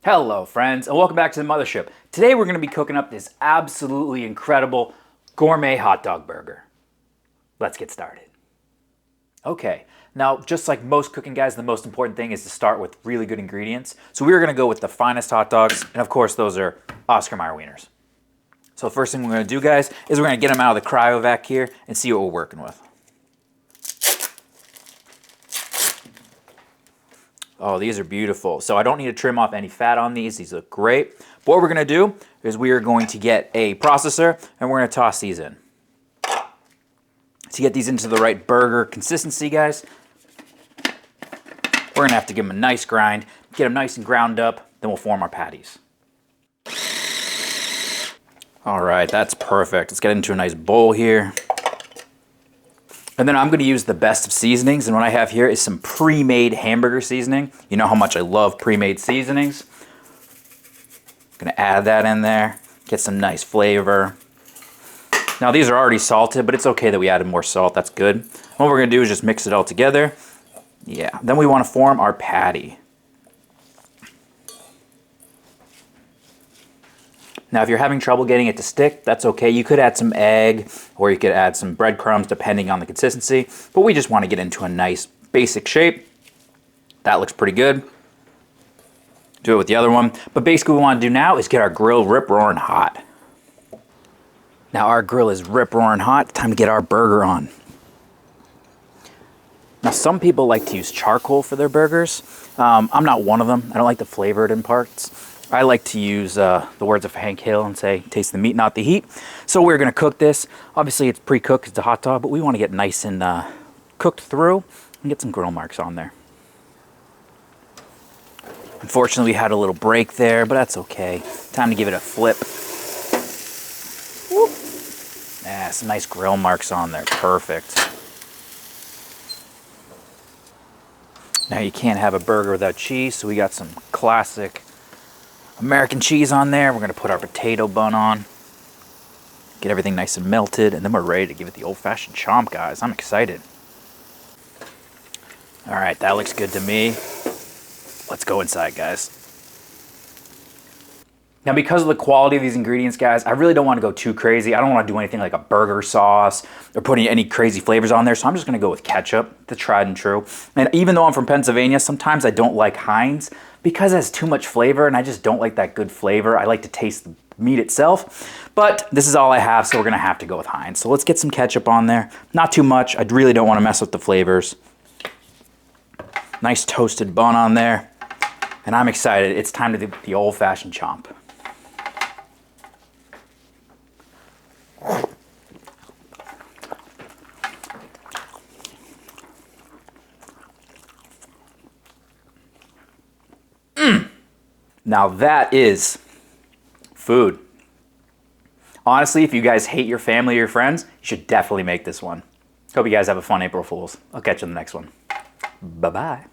Hello friends, and welcome back to the Mothership. Today we're going to be cooking up this absolutely incredible gourmet hot dog burger. Let's get started. Okay, now just like most cooking guys, the most important thing is to start with really good ingredients. So we're going to go with the finest hot dogs, and of course those are Oscar Mayer wieners. So the first thing we're going to do, guys, is we're going to get them out of the cryovac here and see what we're working with. Oh, these are beautiful. So I don't need to trim off any fat on these. These look great. But what we're going to do is we are going to get a processor and we're going to toss these in. To get these into the right burger consistency, guys, we're going to have to give them a nice grind, get them nice and ground up, then we'll form our patties. All right, that's perfect. Let's get into a nice bowl here. And then I'm going to use the best of seasonings, and what I have here is some pre-made hamburger seasoning. You know how much I love pre-made seasonings. I'm going to add that in there, get some nice flavor. Now these are already salted, but it's okay that we added more salt. That's good. What we're going to do is just mix it all together. Yeah, then we want to form our patty. Now, if you're having trouble getting it to stick, that's okay. You could add some egg or you could add some breadcrumbs depending on the consistency, but we just want to get into a nice basic shape. That looks pretty good. Do it with the other one. But basically what we want to do now is get our grill rip-roaring hot. Now our grill is rip-roaring hot. Time to get our burger on. Now some people like to use charcoal for their burgers. I'm not one of them. I don't like the flavor it imparts. I like to use the words of Hank Hill and say, taste the meat, not the heat. So we're going to cook this. Obviously it's pre-cooked, it's a hot dog, but we want to get nice and cooked through and get some grill marks on there. Unfortunately we had a little break there, but that's okay. Time to give it a flip. Whoop. Yeah, some nice grill marks on there, perfect. Now you can't have a burger without cheese, so we got some classic American cheese on there. We're going to put our potato bun on. Get everything nice and melted, and then we're ready to give it the old-fashioned chomp, guys. I'm excited. All right, that looks good to me. Let's go inside, guys. Now, because of the quality of these ingredients, guys, I really don't want to go too crazy. I don't want to do anything like a burger sauce or putting any crazy flavors on there, so I'm just going to go with ketchup, the tried and true. And even though I'm from Pennsylvania, sometimes I don't like Heinz because it has too much flavor, and I just don't like that good flavor. I like to taste the meat itself, but this is all I have, so we're going to have to go with Heinz. So let's get some ketchup on there. Not too much. I really don't want to mess with the flavors. Nice toasted bun on there, and I'm excited. It's time to do the old-fashioned chomp. Now that is food. Honestly, if you guys hate your family or your friends, you should definitely make this one. Hope you guys have a fun April Fools. I'll catch you in the next one. Bye-bye.